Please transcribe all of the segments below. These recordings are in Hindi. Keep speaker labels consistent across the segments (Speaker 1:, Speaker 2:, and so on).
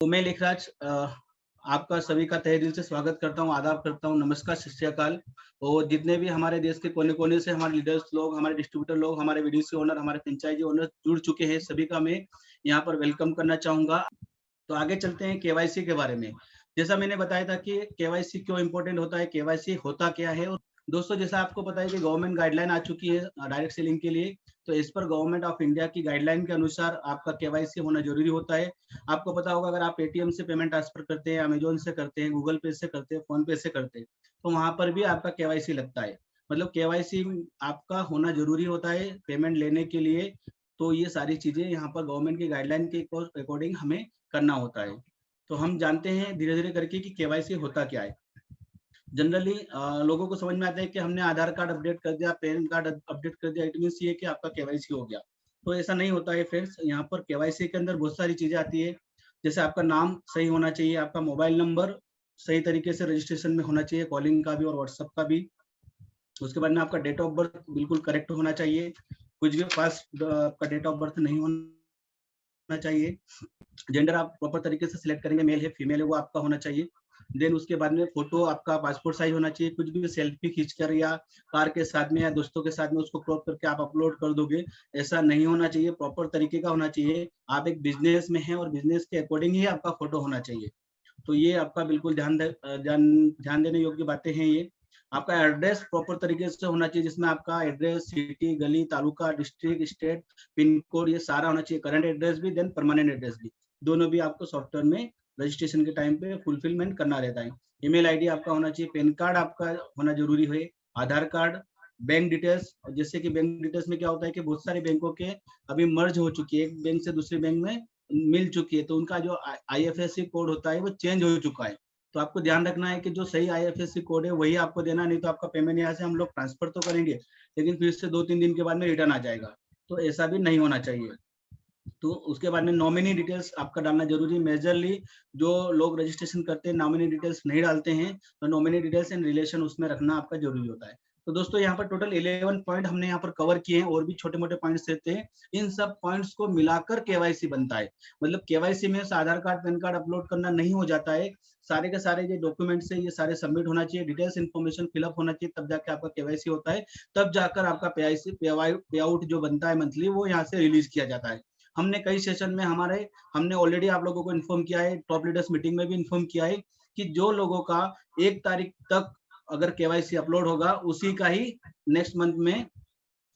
Speaker 1: तो मैं लेखराज आपका सभी का तहे दिल से स्वागत करता हूँ, आदाब करता हूँ, नमस्कार, सत श्री अकाल। और जितने भी हमारे देश के कोने-कोने से हमारे लीडर्स लोग, हमारे डिस्ट्रीब्यूटर लोग, हमारे बीडीसी ओनर, हमारे फ्रेंचाइजी ओनर जुड़ चुके हैं, सभी का मैं यहाँ पर वेलकम करना चाहूँगा। तो आगे चलते हैं केवाईसी के बारे में। जैसा मैंने बताया था कि केवाईसी क्यों इम्पोर्टेंट होता है, केवाईसी होता क्या है? और दोस्तों जैसा आपको पता है कि गवर्नमेंट गाइडलाइन आ चुकी है डायरेक्ट सेलिंग के लिए, तो इस पर गवर्नमेंट ऑफ इंडिया की गाइडलाइन के अनुसार आपका केवाईसी होना ज़रूरी होता है। आपको पता होगा अगर आप पेटीएम से पेमेंट ट्रांसफर करते हैं, अमेज़न से करते हैं, गूगल पे से करते हैं, फ़ोन पे से करते हैं, तो वहाँ पर भी आपका केवाईसी लगता है। मतलब केवाईसी आपका होना ज़रूरी होता है पेमेंट लेने के लिए, तो ये सारी चीज़ें यहाँ पर गवर्नमेंट की गाइडलाइन के अकॉर्डिंग हमें करना होता है। तो हम जानते हैं धीरे-धीरे करके कि केवाईसी होता क्या है। जनरली लोगों को समझ में आता है कि हमने आधार कार्ड अपडेट कर दिया, पैन कार्ड अपडेट कर दिया, इट मीन्स ये कि आपका केवाईसी हो गया। तो ऐसा नहीं होता है फ्रेंड्स, यहाँ पर केवाईसी के अंदर बहुत सारी चीज़ें आती है। जैसे आपका नाम सही होना चाहिए, आपका मोबाइल नंबर सही तरीके से रजिस्ट्रेशन में होना चाहिए, कॉलिंग का भी और व्हाट्सएप का भी। उसके बाद में आपका डेट ऑफ बर्थ बिल्कुल करेक्ट होना चाहिए। कुछ भी पास आपका डेट ऑफ बर्थ नहीं होना चाहिए। जेंडर आप प्रॉपर तरीके से सिलेक्ट करेंगे, मेल है, फीमेल है, वो आपका होना चाहिए। देन उसके बाद में फोटो आपका पासपोर्ट साइज होना चाहिए। कुछ भी सेल्फी खींचकर या कार के साथ में या दोस्तों के साथ में उसको क्रॉप करके आप अपलोड कर दोगे, ऐसा नहीं होना चाहिए। प्रॉपर तरीके का होना चाहिए। आप एक बिजनेस में हैं और बिजनेस के अकॉर्डिंग ही आपका फोटो होना चाहिए। तो ये आपका बिल्कुल ध्यान देने योग्य बातें हैं ये। आपका एड्रेस प्रॉपर तरीके से होना चाहिए, जिसमें आपका एड्रेस, सिटी, गली, taluka, district, state, pin code ये सारा होना चाहिए। करंट एड्रेस भी, देन परमानेंट एड्रेस भी, दोनों भी आपको सॉफ्टवेयर में रजिस्ट्रेशन के टाइम पे फुलफिलमेंट करना रहता है। ईमेल आईडी आपका होना चाहिए, पैन कार्ड आपका होना जरूरी है, आधार कार्ड, बैंक डिटेल्स। जैसे कि बैंक डिटेल्स में क्या होता है कि बहुत सारे बैंकों के अभी मर्ज हो चुकी है, एक बैंक से दूसरे बैंक में मिल चुकी है, तो उनका जो आईएफएससी कोड होता है वो चेंज हो चुका है। तो आपको ध्यान रखना है कि जो सही आईएफएससी कोड है वही आपको देना, नहीं तो आपका पेमेंट यहाँ से हम लोग ट्रांसफर तो करेंगे, लेकिन फिर से 2-3 दिन के बाद में रिटर्न आ जाएगा। तो ऐसा भी नहीं होना चाहिए। तो उसके बाद में नॉमिनी डिटेल्स आपका डालना जरूरी है। मेजरली जो लोग रजिस्ट्रेशन करते हैं नॉमिनी डिटेल्स नहीं डालते हैं, तो नॉमिनी डिटेल्स एंड रिलेशन उसमें रखना आपका जरूरी होता है। तो दोस्तों यहाँ पर टोटल 11 पॉइंट हमने यहाँ पर कवर किए हैं, और भी छोटे मोटे पॉइंट्स रहते हैं। इन सब पॉइंट्स को मिलाकर केवाईसी बनता है। मतलब केवाईसी में आधार कार्ड, पैन कार्ड अपलोड करना नहीं हो जाता है। सारे के सारे जो डॉक्यूमेंट्स है ये सारे सबमिट होना चाहिए, डिटेल्स इन्फॉर्मेशन फिलअप होना चाहिए, तब जाकर आपका केवाईसी होता है। तब जाकर आपका पे आउट जो बनता है मंथली, वो यहाँ से रिलीज किया जाता है। हमने कई सेशन में हमने ऑलरेडी आप लोगों को इन्फॉर्म किया है, टॉप लीडर्स मीटिंग में भी इन्फॉर्म किया है कि जो लोगों का 1 तारीख तक अगर केवाईसी अपलोड होगा, उसी का ही नेक्स्ट मंथ में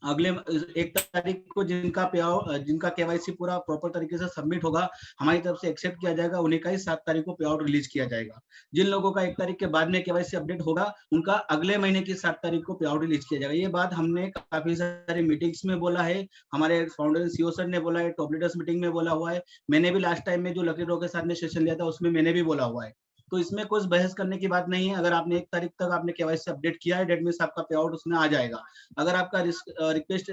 Speaker 1: अगले 1 तारीख को जिनका केवाईसी पूरा प्रॉपर तरीके से सबमिट होगा, हमारी तरफ से एक्सेप्ट किया जाएगा, उन्हीं का ही 7 तारीख को पे आउट रिलीज किया जाएगा। जिन लोगों का 1 तारीख के बाद में केवाईसी अपडेट होगा, उनका अगले महीने की 7 तारीख को पे आउट रिलीज किया जाएगा। ये बात हमने काफी सारी मीटिंग्स में बोला है, हमारे फाउंडर सीईओ सर ने बोला है, टॉप लीडर्स मीटिंग में बोला हुआ है। मैंने भी लास्ट टाइम में जो लकी ड्रॉ के साथ में सेशन लिया था, उसमें मैंने भी बोला हुआ है। तो इसमें कुछ बहस करने की बात नहीं है। अगर आपने 1 तारीख तक आपने केवाईसी अपडेट किया है, दैट मीन्स आपका पे आउट उसमें आ जाएगा। अगर आपका रिक्वेस्ट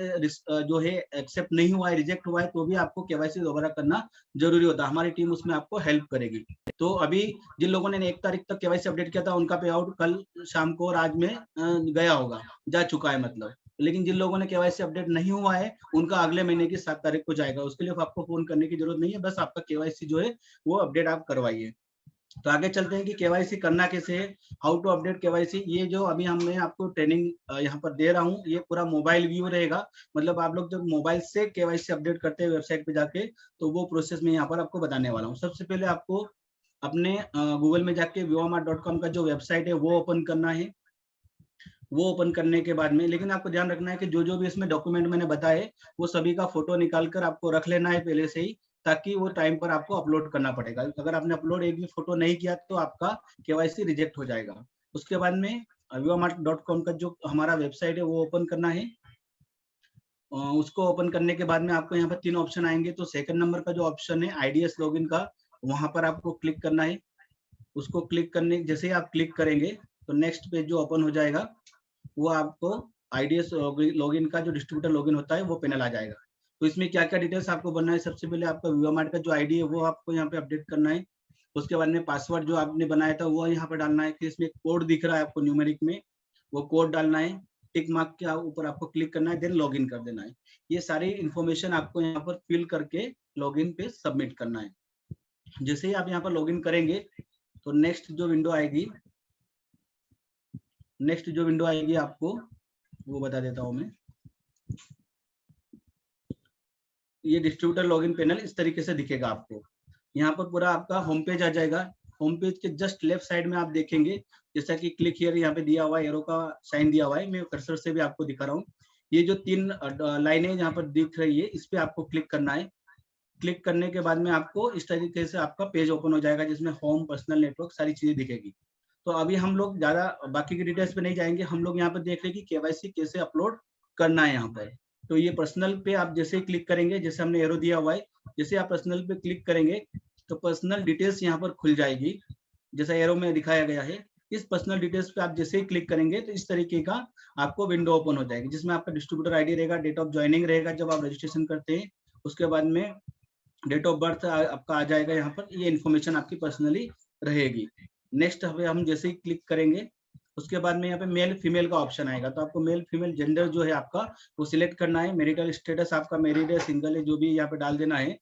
Speaker 1: जो है एक्सेप्ट नहीं हुआ है, रिजेक्ट हुआ है, तो भी आपको केवाईसी दोबारा करना जरूरी होता है। हमारी टीम उसमें आपको हेल्प करेगी। तो अभी जिन लोगों ने 1 तारीख तक केवाईसी अपडेट किया था, उनका पे आउट कल शाम को और आज में गया होगा, जा चुका है मतलब। लेकिन जिन लोगों ने केवाईसी अपडेट नहीं हुआ है, उनका अगले महीने की 7 तारीख को जाएगा। उसके लिए आपको फोन करने की जरूरत नहीं है, बस आपका केवाईसी जो है वो अपडेट आप करवाइए। तो आगे चलते हैं कि केवाईसी करना कैसे है, हाउ टू अपडेट केवाईसी। ये जो अभी मैं आपको ट्रेनिंग यहाँ पर दे रहा हूँ, ये पूरा मोबाइल व्यू रहेगा। मतलब आप लोग जब मोबाइल से केवाईसी अपडेट करते हैं वेबसाइट पे जाके, तो वो प्रोसेस में यहाँ पर आपको बताने वाला हूँ। सबसे पहले आपको अपने गूगल में जाके vivamartcom का जो वेबसाइट है वो ओपन करना है। वो ओपन करने के बाद में, लेकिन आपको ध्यान रखना है कि जो जो भी इसमें डॉक्यूमेंट मैंने बताए, वो सभी का फोटो निकाल कर आपको रख लेना है पहले से ही, ताकि वो टाइम पर आपको अपलोड करना पड़ेगा। अगर आपने अपलोड एक भी फोटो नहीं किया, तो आपका केवाईसी रिजेक्ट हो जाएगा। उसके बाद में vivamartcom का जो हमारा वेबसाइट है वो ओपन करना है। उसको ओपन करने के बाद में आपको यहाँ पर 3 ऑप्शन आएंगे। तो सेकंड नंबर का जो ऑप्शन है आईडीएस लॉगिन का, वहां पर आपको क्लिक करना है। उसको क्लिक करने जैसे ही आप क्लिक करेंगे, तो नेक्स्ट पेज जो ओपन हो जाएगा, वो आपको आईडीएस लॉगिन का जो डिस्ट्रीब्यूटर लॉगिन होता है वो पैनल आ जाएगा। तो इसमें क्या-क्या डिटेल्स आपको भरना है, सबसे पहले आपका विवामार्ट का जो आईडी है वो आपको यहाँ पे अपडेट करना है। उसके बाद में पासवर्ड जो आपने बनाया था वो यहाँ पे डालना है। फिर इसमें कोड दिख रहा है आपको न्यूमेरिक में, वो कोड डालना है। टिक मार्क के ऊपर आपको क्लिक करना है, देन लॉगिन कर देना है। ये सारी इन्फॉर्मेशन आपको यहाँ पर फिल करके लॉगिन पे सबमिट करना है। जैसे ही आप यहाँ पर लॉगिन करेंगे तो नेक्स्ट जो विंडो आएगी आपको वो बता देता हूँ मैं। ये डिस्ट्रीब्यूटर लॉगिन पैनल इस तरीके से दिखेगा आपको। यहाँ पर पूरा आपका होम पेज आ जाएगा। होम पेज के जस्ट लेफ्ट साइड में आप देखेंगे जैसा कि क्लिक हियर यहाँ पे दिया हुआ है, एरो का साइन दिया हुआ है, मैं कर्सर से भी आपको दिखा रहा हूँ। ये जो 3 लाइनें यहाँ पर दिख रही है इस पे आपको क्लिक करना है। क्लिक करने के बाद में आपको इस तरीके से आपका पेज ओपन हो जाएगा जिसमें होम, पर्सनल, नेटवर्क सारी चीजें दिखेगी। तो अभी हम लोग ज्यादा बाकी की डिटेल्स पे नहीं जाएंगे, हम लोग यहाँ पर देख रहे हैं कि केवाईसी कैसे अपलोड करना है यहाँ पर। तो ये पर्सनल पे आप जैसे ही क्लिक करेंगे, जैसे हमने एरो दिया हुआ है, जैसे आप पर्सनल पे क्लिक करेंगे तो पर्सनल डिटेल्स यहाँ पर खुल जाएगी जैसा एरो में दिखाया गया है। इस पर्सनल डिटेल्स पे आप जैसे ही क्लिक करेंगे तो इस तरीके का आपको विंडो ओपन हो जाएगी जिसमें आपका डिस्ट्रीब्यूटर आईडी रहेगा, डेट ऑफ ज्वाइनिंग रहेगा जब आप रजिस्ट्रेशन करते हैं, उसके बाद में डेट ऑफ बर्थ आपका आ जाएगा यहाँ पर, ये इन्फॉर्मेशन आपकी पर्सनली रहेगी। नेक्स्ट हम जैसे ही क्लिक करेंगे उसके बाद में यहाँ पे मेल फीमेल का ऑप्शन आएगा, तो आपको मेल फीमेल जेंडर जो है आपका वो सिलेक्ट करना है। मैरिटल स्टेटस आपका मैरिड है, सिंगल है, जो भी यहाँ पे डाल देना है।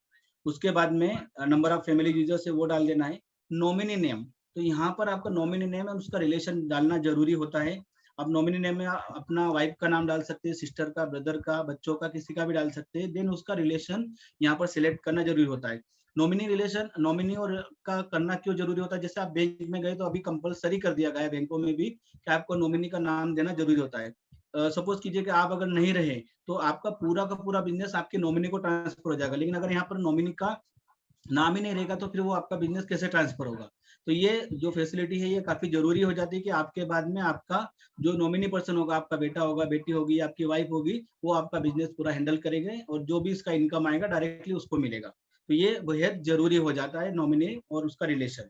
Speaker 1: उसके बाद में नंबर ऑफ फैमिली यूजर्स है वो डाल देना है। नॉमिनी नेम, तो यहाँ पर आपका नॉमिनी नेम है उसका रिलेशन डालना जरूरी होता है। आप नॉमिनी नेम में अपना वाइफ का नाम डाल सकते हैं, सिस्टर का, ब्रदर का, बच्चों का, किसी का भी डाल सकते हैं। देन उसका रिलेशन यहाँ पर सिलेक्ट करना जरूरी होता है। नॉमिनी रिलेशन, नॉमिनी और का करना क्यों जरूरी होता है, जैसे आप बैंक में गए तो अभी कंपलसरी कर दिया गया है बैंकों में भी कि आपको नॉमिनी का नाम देना जरूरी होता है। सपोज कीजिए कि आप अगर नहीं रहे तो आपका पूरा का पूरा बिजनेस आपके नॉमिनी को ट्रांसफर हो जाएगा, लेकिन अगर यहाँ पर नॉमिनी का नाम ही नहीं रहेगा तो फिर वो आपका बिजनेस कैसे ट्रांसफर होगा। तो ये जो फैसिलिटी है ये काफी जरूरी हो जाती है कि आपके बाद में आपका जो नॉमिनी पर्सन होगा, आपका बेटा होगा, बेटी होगी, आपकी वाइफ होगी, वो आपका बिजनेस पूरा हैंडल करेंगे और जो भी इसका इनकम आएगा डायरेक्टली उसको मिलेगा। तो ये बेहद जरूरी हो जाता है नॉमिनी और उसका रिलेशन।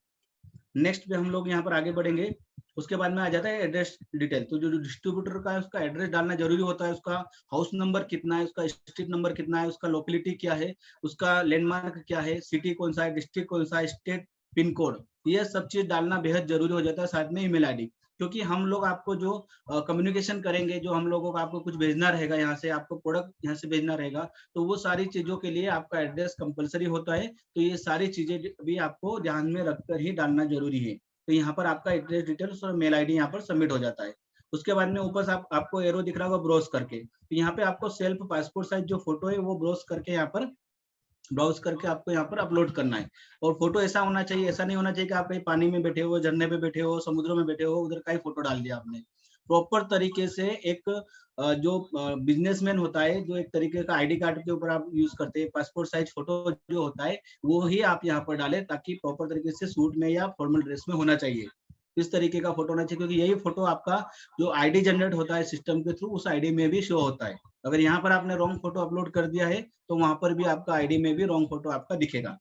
Speaker 1: नेक्स्ट पे हम लोग यहाँ पर आगे बढ़ेंगे। उसके बाद में आ जाता है एड्रेस डिटेल। तो जो डिस्ट्रीब्यूटर का है उसका एड्रेस डालना जरूरी होता है। उसका हाउस नंबर कितना है, उसका स्ट्रीट नंबर कितना है, उसका लोकेलिटी क्या है, उसका लैंडमार्क क्या है, सिटी कौन सा है, डिस्ट्रिक्ट कौन सा है, स्टेट, पिन कोड, ये सब चीज डालना बेहद जरूरी हो जाता है। साथ में ईमेल आईडी, क्योंकि हम लोग आपको जो कम्युनिकेशन करेंगे, जो हम लोगों को आपको कुछ भेजना रहेगा, यहाँ से आपको प्रोडक्ट यहाँ से भेजना रहेगा, तो वो सारी चीजों के लिए आपका एड्रेस कंपलसरी होता है। तो ये सारी चीजें भी आपको ध्यान में रखकर ही डालना जरूरी है। तो यहाँ पर आपका एड्रेस डिटेल्स और मेल आईडी यहाँ पर सबमिट हो जाता है। उसके बाद में ऊपर से आपको एरो दिख रहा होगा ब्राउज करके, तो यहाँ पे आपको सेल्फ पासपोर्ट साइज जो फोटो है वो ब्राउज करके यहाँ पर आपको यहाँ पर अपलोड करना है। और फोटो ऐसा होना चाहिए, ऐसा नहीं होना चाहिए कि आप कहीं पानी में बैठे हो, झरने पे बैठे हो, समुद्र में बैठे हो, उधर का ही फोटो डाल दिया आपने। प्रॉपर तरीके से एक जो बिजनेसमैन होता है, जो एक तरीके का आईडी कार्ड के ऊपर आप यूज करते हैं, पासपोर्ट साइज फोटो जो होता है वो ही आप यहाँ पर डालें, ताकि प्रॉपर तरीके से सूट में या फॉर्मल ड्रेस में होना चाहिए। इस तरीके का फोटो होना चाहिए, क्योंकि यही फोटो आपका जो आईडी जनरेट होता है सिस्टम के थ्रू, उस आईडी में भी शो होता है। अगर यहाँ पर आपने रॉन्ग फोटो अपलोड कर दिया है तो वहां पर भी आपका आईडी में भी रॉन्ग फोटो आपका दिखेगा।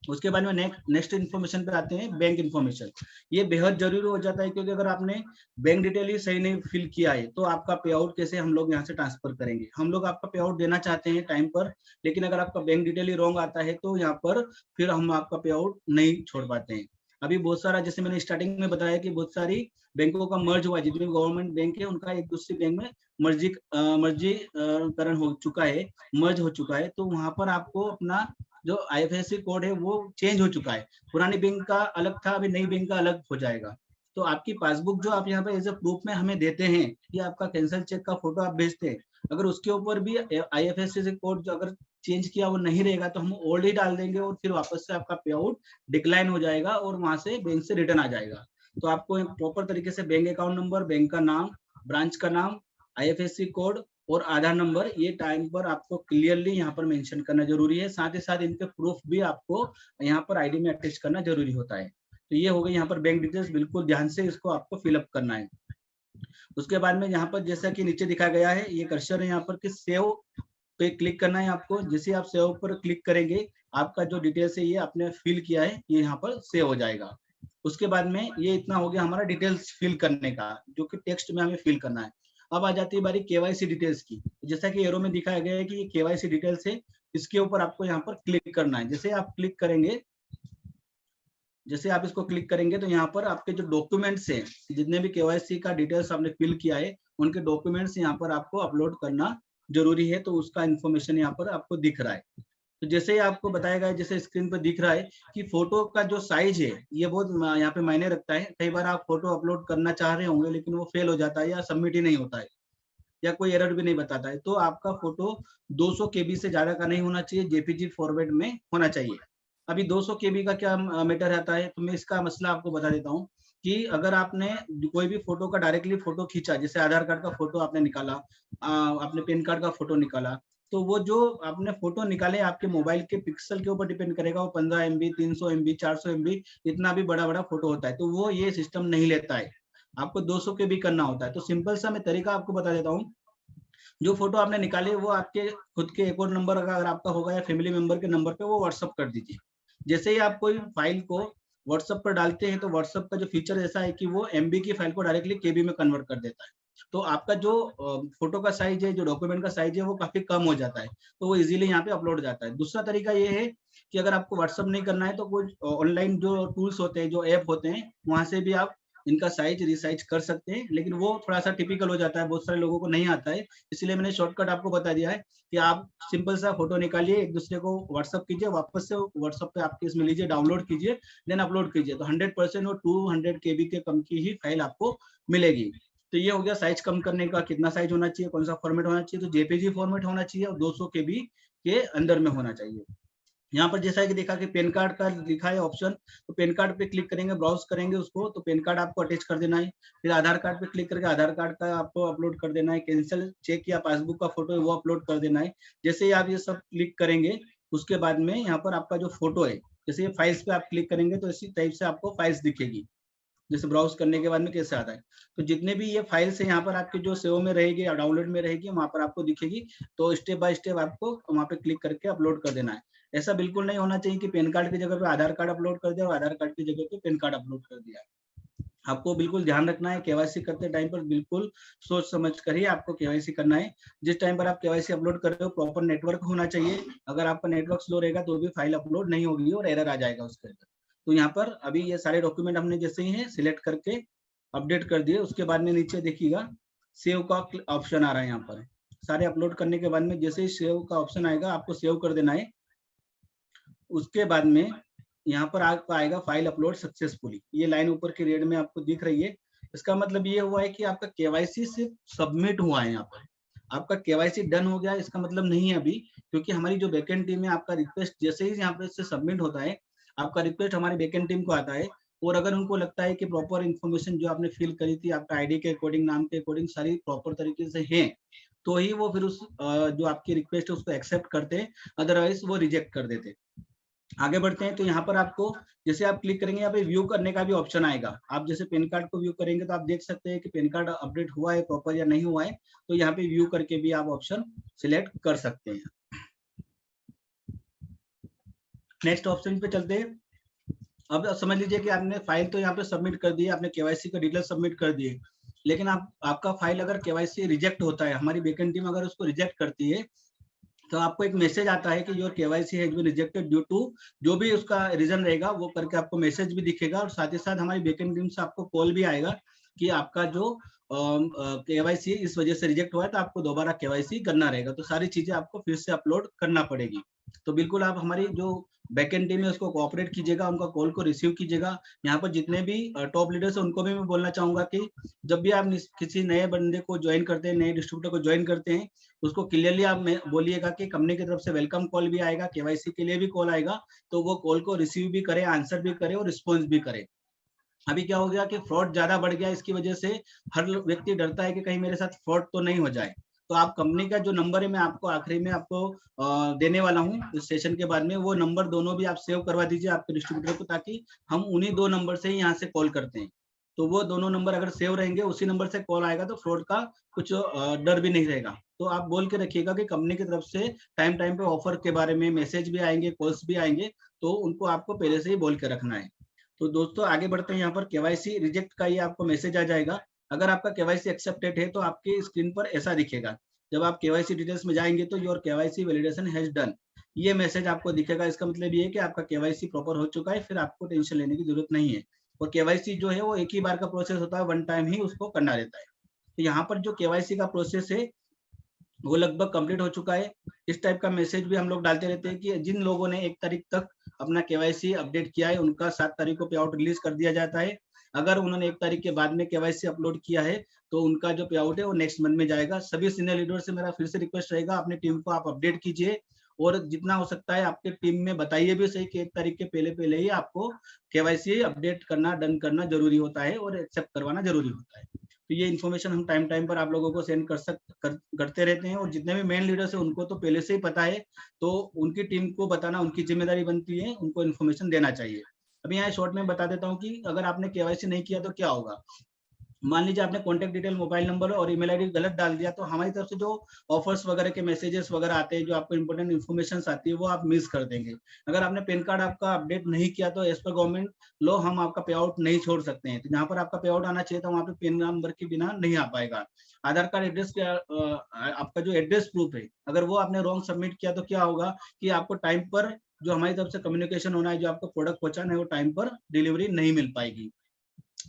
Speaker 1: उसके बाद में नेक्स्ट इन्फॉर्मेशन पे आते हैं, बैंक इन्फॉर्मेशन। ये बेहद जरूरी हो जाता है, क्योंकि अगर आपने बैंक डिटेल ही सही नहीं फिल किया है तो आपका पे आउट कैसे हम लोग यहाँ से ट्रांसफर करेंगे। हम लोग आपका पे आउट देना चाहते हैं टाइम पर, लेकिन अगर आपका बैंक डिटेल ही रॉन्ग आता है तो यहाँ पर फिर हम आपका पे आउट नहीं छोड़ पाते हैं। अभी बहुत सारा, जैसे मैंने स्टार्टिंग में बताया कि बहुत सारी बैंकों का मर्ज हुआ, जितने गवर्नमेंट बैंक है उनका एक दूसरे बैंक में मर्जीकरण हो चुका है, मर्ज हो चुका है। तो वहां पर आपको अपना जो आईएफएससी कोड है वो चेंज हो चुका है। पुरानी बैंक का अलग था, अभी नई बैंक का अलग हो जाएगा। तो आपकी पासबुक जो आप यहाँ पे एज ए प्रूफ में हमें देते हैं, या आपका कैंसिल चेक का फोटो आप भेजते हैं, अगर उसके ऊपर भी आईएफएससी कोड जो अगर चेंज किया वो नहीं रहेगा तो हम ओल्ड ही डाल देंगे और फिर वापस से आपका पे आउट डिक्लाइन हो जाएगा और वहां से बैंक से रिटर्न आ जाएगा। तो आपको प्रॉपर तरीके से बैंक अकाउंट नंबर, बैंक का नाम, ब्रांच का नाम, आईएफएससी कोड और आधार नंबर, ये टाइम पर आपको क्लियरली यहाँ पर मेंशन करना जरूरी है। साथ ही साथ इनके प्रूफ भी आपको यहाँ पर आईडी में अटैच करना जरूरी होता है। तो ये हो गई यहाँ पर बैंक डिटेल्स, बिल्कुल ध्यान से इसको आपको फिलअप करना है। उसके बाद में यहाँ पर जैसा कि नीचे दिखा गया है, ये कर्सर है यहाँ पर कि सेव पे क्लिक करना है आपको। जैसे आप सेव पर क्लिक करेंगे, आपका जो डिटेल्स है ये आपने फिल किया है ये यहाँ पर सेव हो जाएगा। उसके बाद में ये इतना हो गया हमारा डिटेल्स फिल करने का, जो कि टेक्स्ट में हमें फिल करना है। अब आ जाती है बारी केवाईसी डिटेल्स की। जैसा कि एरो में दिखाया गया है कि ये केवाईसी डिटेल्स है, इसके ऊपर आपको यहाँ पर क्लिक करना है। जैसे आप क्लिक करेंगे, जैसे आप इसको क्लिक करेंगे तो यहाँ पर आपके जो डॉक्यूमेंट्स हैं, जितने भी केवाईसी का डिटेल्स आपने फिल किया है उनके डॉक्यूमेंट्स यहाँ पर आपको अपलोड करना जरूरी है। तो उसका इन्फॉर्मेशन यहाँ पर आपको दिख रहा है। तो जैसे ही आपको बताया गया, जैसे स्क्रीन पर दिख रहा है कि फोटो का जो साइज है ये बहुत यहाँ पे मायने रखता है। कई बार आप फोटो अपलोड करना चाह रहे होंगे लेकिन वो फेल हो जाता है या सबमिट ही नहीं होता है या कोई एरर भी नहीं बताता है। तो आपका फोटो 200 केबी से ज्यादा का नहीं होना चाहिए, जेपीजी फॉर्मेट में होना चाहिए। अभी 200 केबी का क्या मैटर आता है, तो मैं इसका मसला आपको बता देता हूँ कि अगर आपने कोई भी फोटो का डायरेक्टली फोटो खींचा, जैसे आधार कार्ड का फोटो आपने निकाला, आपने पैन कार्ड का फोटो निकाला, तो वो जो आपने फोटो निकाले आपके मोबाइल के पिक्सल के ऊपर डिपेंड करेगा। वो 15 MB, 300 MB, 400 MB, इतना भी बड़ा बड़ा फोटो होता है, तो वो ये सिस्टम नहीं लेता है। आपको 200 के भी करना होता है। तो सिंपल सा मैं तरीका आपको बता देता हूँ। जो फोटो आपने निकाले वो आपके खुद के एक और नंबर अगर आपका होगा या फैमिली मेंबर के नंबर पे वो व्हाट्सअप कर दीजिए। जैसे ही आप कोई फाइल को व्हाट्सअप पर डालते हैं तो व्हाट्सअप का जो फीचर ऐसा है कि वो एमबी की फाइल को डायरेक्टली केबी में कन्वर्ट कर देता है। तो आपका जो फोटो का साइज है, जो डॉक्यूमेंट का साइज है, वो काफी कम हो जाता है, तो वो इजीली यहाँ पे अपलोड जाता है। दूसरा तरीका ये है कि अगर आपको व्हाट्सअप नहीं करना है तो कुछ ऑनलाइन जो टूल्स होते हैं, जो ऐप होते हैं, वहां से भी आप इनका साइज रिसाइज कर सकते हैं, लेकिन वो थोड़ा सा टिपिकल हो जाता है, बहुत सारे लोगों को नहीं आता है। इसलिए मैंने शॉर्टकट आपको बता दिया है कि आप सिंपल सा फोटो निकालिए, एक दूसरे को व्हाट्सअप कीजिए, वापस से व्हाट्सअप पे आपके इसमें लीजिए, डाउनलोड कीजिए, देन अपलोड कीजिए, तो 100% वो 200 केबी के कम की ही फाइल आपको मिलेगी। तो ये हो गया साइज कम करने का, कितना साइज होना चाहिए, कौन सा फॉर्मेट होना चाहिए। तो जेपीजी फॉर्मेट होना चाहिए और 200 केबी के अंदर में होना चाहिए। यहाँ पर जैसा कि देखा कि पैन कार्ड का लिखा है ऑप्शन, तो पैन कार्ड पे क्लिक करेंगे, ब्राउज करेंगे उसको, तो पैन कार्ड आपको अटैच कर देना है। फिर आधार कार्ड पे क्लिक करके आधार कार्ड का आपको अपलोड कर देना है। कैंसिल चेक या पासबुक का फोटो है वो अपलोड कर देना है। जैसे ही आप ये सब क्लिक करेंगे उसके बाद में यहाँ पर आपका जो फोटो है, जैसे फाइल्स पे आप क्लिक करेंगे तो इसी टाइप से आपको फाइल्स दिखेगी, जैसे ब्राउज करने के बाद में कैसे आता है। तो जितने भी ये फाइल्स है यहाँ पर आपके जो सेव में रहेगी या डाउनलोड में रहेगी वहां पर आपको दिखेगी। तो स्टेप बाय स्टेप आपको वहां पे क्लिक करके अपलोड कर देना है। ऐसा बिल्कुल नहीं होना चाहिए कि पैन कार्ड की जगह पे आधार कार्ड अपलोड कर दिया और आधार कार्ड की जगह पे पैन कार्ड अपलोड कर दिया। आपको बिल्कुल ध्यान रखना है, केवाईसी करते टाइम पर बिल्कुल सोच समझ कर ही आपको केवाईसी करना है। जिस टाइम पर आप केवाईसी अपलोड कर रहे हो प्रॉपर नेटवर्क होना चाहिए। अगर आपका नेटवर्क स्लो रहेगा तो भी फाइल अपलोड नहीं होगी और एरर आ जाएगा उसके अंदर। तो यहाँ पर अभी ये सारे डॉक्यूमेंट हमने जैसे ही है सिलेक्ट करके अपडेट कर दिए, उसके बाद में नीचे देखिएगा सेव का ऑप्शन आ रहा है। यहाँ पर सारे अपलोड करने के बाद में जैसे ही सेव का ऑप्शन आएगा आपको सेव कर देना है। उसके बाद में यहाँ पर आपको आएगा फाइल अपलोड सक्सेसफुली, ये लाइन ऊपर के रेड में आपको दिख रही है। इसका मतलब ये हुआ है कि आपका केवाईसी सिर्फ सबमिट हुआ है। यहाँ पर आपका केवाईसी डन हो गया, इसका मतलब नहीं है अभी, क्योंकि हमारी जो बैकएंड टीम है आपका रिक्वेस्ट जैसे ही यहाँ पे से सबमिट होता है, आपका रिक्वेस्ट हमारी बैकएंड टीम को आता है। और अगर उनको लगता है कि प्रॉपर इन्फॉर्मेशन जो आपने फिल करी थी आपका आईडी के अकॉर्डिंग, नाम के अकॉर्डिंग सारी प्रॉपर तरीके से है, तो ही वो फिर उस जो आपकी रिक्वेस्ट है उसको एक्सेप्ट करते हैं, अदरवाइज वो रिजेक्ट कर देते। आगे बढ़ते हैं। तो यहाँ पर आपको जैसे आप क्लिक करेंगे यहाँ पे व्यू करने का भी ऑप्शन आएगा। आप जैसे पैन कार्ड को व्यू करेंगे तो आप देख सकते हैं कि पैन कार्ड अपडेट हुआ है प्रॉपर या नहीं हुआ है। तो यहाँ पे व्यू करके भी आप ऑप्शन सिलेक्ट कर सकते हैं। नेक्स्ट ऑप्शन पे चलते हैं। अब समझ लीजिए कि आपने फाइल तो यहाँ पे सबमिट कर दी, आपने केवाईसी का डिटेल सबमिट कर दिए, लेकिन आपका फाइल अगर केवाईसी रिजेक्ट होता है, हमारी बैकएंड टीम अगर उसको रिजेक्ट करती है, तो आपको एक मैसेज आता है कि your KYC has been rejected due to, जो भी उसका रीजन रहेगा वो करके आपको मैसेज भी दिखेगा। और साथ ही साथ हमारी बैकएंड टीम से आपको कॉल भी आएगा कि आपका जो केवाईसी इस वजह से रिजेक्ट हुआ है, तो आपको दोबारा केवाईसी करना रहेगा। तो सारी चीजें आपको फिर से अपलोड करना पड़ेगी। तो बिल्कुल आप हमारी जो बैकएंड टीम है उसको कोऑपरेट कीजिएगा, उनका कॉल को रिसीव कीजिएगा। यहाँ पर जितने भी टॉप लीडर्स हैं उनको भी मैं बोलना चाहूंगा कि जब भी आप किसी नए बंदे को ज्वाइन करते हैं, नए डिस्ट्रीब्यूटर को ज्वाइन करते हैं, उसको क्लियरली आप बोलिएगा कि कंपनी की तरफ से वेलकम कॉल भी आएगा, केवाईसी के लिए भी कॉल आएगा, तो वो कॉल को रिसीव भी करे, आंसर भी करे और रिस्पॉन्स भी करे। अभी क्या हो गया कि फ्रॉड ज्यादा बढ़ गया, इसकी वजह से हर व्यक्ति डरता है कि कहीं मेरे साथ फ्रॉड तो नहीं हो जाए। तो आप कंपनी का जो नंबर है मैं आपको आखिरी में आपको देने वाला हूँ इस सेशन के बाद में, वो नंबर दोनों भी आप सेव करवा दीजिए आपके डिस्ट्रीब्यूटर को, ताकि हम उन्हीं दो नंबर से ही यहाँ से कॉल करते हैं। तो वो दोनों नंबर अगर सेव रहेंगे, उसी नंबर से कॉल आएगा, तो फ्रॉड का कुछ डर भी नहीं रहेगा। तो आप बोल के रखिएगा कि कंपनी की तरफ से टाइम टाइम पे ऑफर के बारे में मैसेज भी आएंगे, कॉल्स भी आएंगे, तो उनको आपको पहले से ही बोल के रखना है। तो दोस्तों आगे बढ़ते हैं। यहाँ पर केवाईसी रिजेक्ट का ये आपको मैसेज आ जाएगा। अगर आपका केवाईसी एक्सेप्टेड है तो आपकी स्क्रीन पर ऐसा दिखेगा। जब आप केवाईसी डिटेल्स में जाएंगे तो your KYC validation has done, ये मैसेज आपको दिखेगा। इसका मतलब ये है कि आपका केवाईसी प्रॉपर हो चुका है, फिर आपको टेंशन लेने की जरूरत नहीं है। और केवाईसी जो है वो एक ही बार का प्रोसेस होता है, वन टाइम ही उसको करना रहता है। तो यहाँ पर जो केवाईसी का प्रोसेस है वो लगभग कंप्लीट हो चुका है। इस टाइप का मैसेज भी हम लोग डालते रहते हैं कि जिन लोगों ने 1 तारीख तक अपना केवाईसी अपडेट किया है, उनका 7 तारीख को पे आउट रिलीज कर दिया जाता है। अगर उन्होंने 1 तारीख के बाद में केवाईसी अपलोड किया है, तो उनका जो पे आउट है वो नेक्स्ट मंथ में जाएगा। सभी सीनियर लीडर से मेरा फिर से रिक्वेस्ट रहेगा, अपनी टीम को आप अपडेट कीजिए और जितना हो सकता है आपके टीम में बताइए भी सही कि 1 तारीख के पहले-पहले ही आपको केवाईसी अपडेट करना, डन करना ज़रूरी होता है और एक्सेप्ट करवाना ज़रूरी होता है। तो ये इन्फॉर्मेशन हम टाइम पर आप लोगों को सेंड करते रहते हैं और जितने भी मेन लीडर्स हैं उनको तो पहले से ही पता है, तो उनकी टीम को बताना उनकी जिम्मेदारी बनती है, उनको इन्फॉर्मेशन देना चाहिए। अभी यहाँ शॉर्ट में बता देता हूँ कि अगर आपने केवाईसी नहीं किया तो क्या होगा। मान लीजिए आपने कॉन्टैक्ट डिटेल, मोबाइल नंबर और ईमेल आईडी गलत डाल दिया, तो हमारी तरफ से जो ऑफर्स वगैरह के मैसेजेस वगैरह आते हैं, जो आपको इंपॉर्टेंट इन्फॉर्मेशन आती है, वो आप मिस कर देंगे। अगर आपने पैन कार्ड आपका अपडेट नहीं किया तो एज पर गवर्नमेंट लॉ हम आपका पे आउट नहीं छोड़ सकते हैं। तो जहाँ पर आपका पे आउट आना चाहिए था वहाँ पे पैन नंबर के बिना नहीं आ पाएगा। आधार कार्ड एड्रेस का आपका जो एड्रेस प्रूफ है, अगर वो आपने रॉन्ग सबमिट किया तो क्या होगा कि आपको टाइम पर जो हमारी तरफ से कम्युनिकेशन होना है, जो आपको प्रोडक्ट पहुंचाना है, वो टाइम पर डिलीवरी नहीं मिल पाएगी।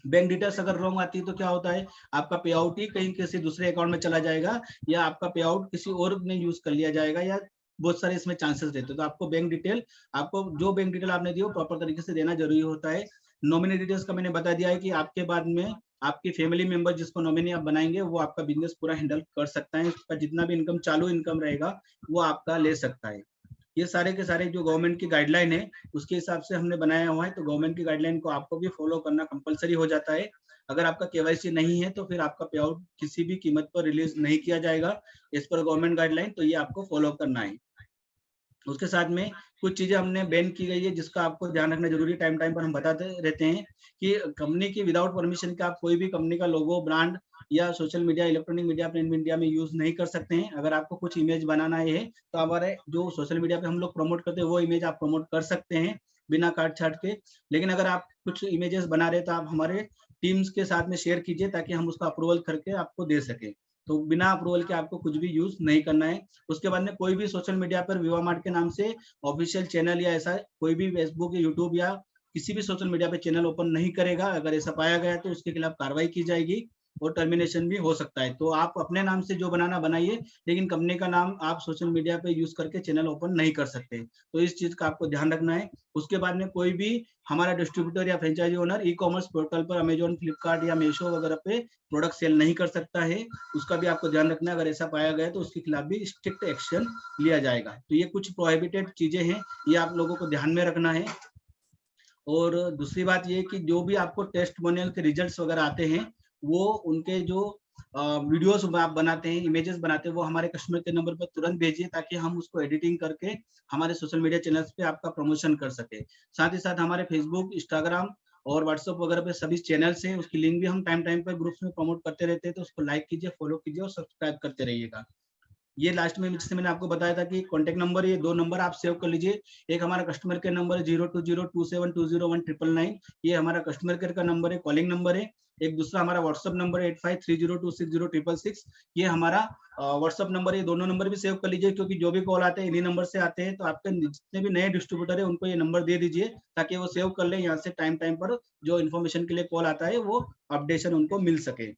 Speaker 1: बैंक डिटेल्स अगर रॉन्ग आती है तो क्या होता है, आपका पे आउट ही कहीं किसी दूसरे अकाउंट में चला जाएगा या आपका पे आउट किसी और ने यूज कर लिया जाएगा, या बहुत सारे इसमें चांसेस रहते हैं। तो आपको बैंक डिटेल, आपको जो बैंक डिटेल आपने दी हो प्रॉपर तरीके से देना जरूरी होता है। नॉमिनी डिटेल्स का मैंने बता दिया है कि आपके बाद में आपकी फैमिली मेंबर जिसको नॉमिनी आप बनाएंगे वो आपका बिजनेस पूरा हैंडल कर सकता है। उसका जितना भी इनकम, चालू इनकम रहेगा, वो आपका ले सकता है। ये सारे के सारे जो गवर्नमेंट की गाइडलाइन है उसके हिसाब से हमने बनाया हुआ है। तो गवर्नमेंट की गाइडलाइन को आपको भी फॉलो करना कंपलसरी हो जाता है। अगर आपका केवाईसी नहीं है तो फिर आपका पे आउट किसी भी कीमत पर रिलीज नहीं किया जाएगा इस पर गवर्नमेंट गाइडलाइन, तो ये आपको फॉलो करना है। उसके साथ में कुछ चीजें हमने बैन की गई है जिसका आपको ध्यान रखना जरूरी है। टाइम पर हम बताते रहते हैं कि कंपनी की विदाउट परमिशन का आप कोई भी कंपनी का लोगो, ब्रांड या social media, electronic media, print media में यूज नहीं कर सकते हैं। अगर आपको कुछ इमेज बनाना है तो हमारे जो सोशल मीडिया पे हम लोग प्रमोट करते हैं वो इमेज आप प्रमोट कर सकते हैं बिना काट छाट के। लेकिन अगर आप कुछ इमेजेस बना रहे तो आप हमारे टीम्स के साथ में शेयर कीजिए ताकि हम उसका अप्रूवल करके आपको दे सके। तो बिना अप्रूवल के आपको कुछ भी यूज नहीं करना है। उसके बाद में कोई भी सोशल मीडिया पर विवा मार्ट के नाम से ऑफिशियल चैनल या ऐसा कोई भी फेसबुक, यूट्यूब या किसी भी सोशल मीडिया पे चैनल ओपन नहीं करेगा। अगर ऐसा पाया गया तो उसके खिलाफ कार्रवाई की जाएगी और टर्मिनेशन भी हो सकता है। तो आप अपने नाम से जो बनाना बनाइए, लेकिन कंपनी का नाम आप सोशल मीडिया पे यूज करके चैनल ओपन नहीं कर सकते। तो इस चीज का आपको ध्यान रखना है। उसके बाद में कोई भी हमारा डिस्ट्रीब्यूटर या franchisee owner e commerce portal पर अमेजोन, फ्लिपकार्ट या मीशो वगैरह पे प्रोडक्ट सेल नहीं कर सकता है। उसका भी आपको ध्यान रखना है। अगर ऐसा पाया गया तो उसके खिलाफ भी स्ट्रिक्ट एक्शन लिया जाएगा। तो ये कुछ प्रोहिबिटेड चीजें हैं, ये आप लोगों को ध्यान में रखना है। और दूसरी बात ये कि जो भी आपको टेस्टिमोनियल के रिजल्ट्स वगैरह आते हैं, वो उनके जो वीडियोस आप बनाते हैं, इमेजेस बनाते हैं, वो हमारे कस्टमर के नंबर पर तुरंत भेजिए ताकि हम उसको एडिटिंग करके हमारे सोशल मीडिया चैनल्स पे आपका प्रमोशन कर सके। साथ ही साथ हमारे फेसबुक, इंस्टाग्राम और व्हाट्सएप वगैरह पे सभी चैनल्स हैं, उसकी लिंक भी हम टाइम पर ग्रुप्स में प्रमोट करते रहते हैं। तो उसको लाइक कीजिए, फॉलो कीजिए और सब्सक्राइब करते रहिएगा। ये लास्ट में जैसे मैंने आपको बताया था कि कॉन्टैक्ट नंबर, ये 2 नंबर आप सेव कर लीजिए। एक हमारा कस्टमर केयर नंबर है 0202720199, ये हमारा कस्टमर केयर का नंबर है, कॉलिंग नंबर है। एक दूसरा हमारा व्हाट्सएप नंबर है 8530260666, ये हमारा व्हाट्सएप नंबर है। ये दोनों नंबर भी सेव कर लीजिए क्योंकि जो भी कॉल आते हैं इन्हीं नंबर से आते हैं। तो आपके जितने भी नए डिस्ट्रीब्यूटर है उनको ये नंबर दे दीजिए ताकि वो सेव कर ले, यहाँ से टाइम पर जो इन्फॉर्मेशन के लिए कॉल आता है वो अपडेशन उनको मिल सके।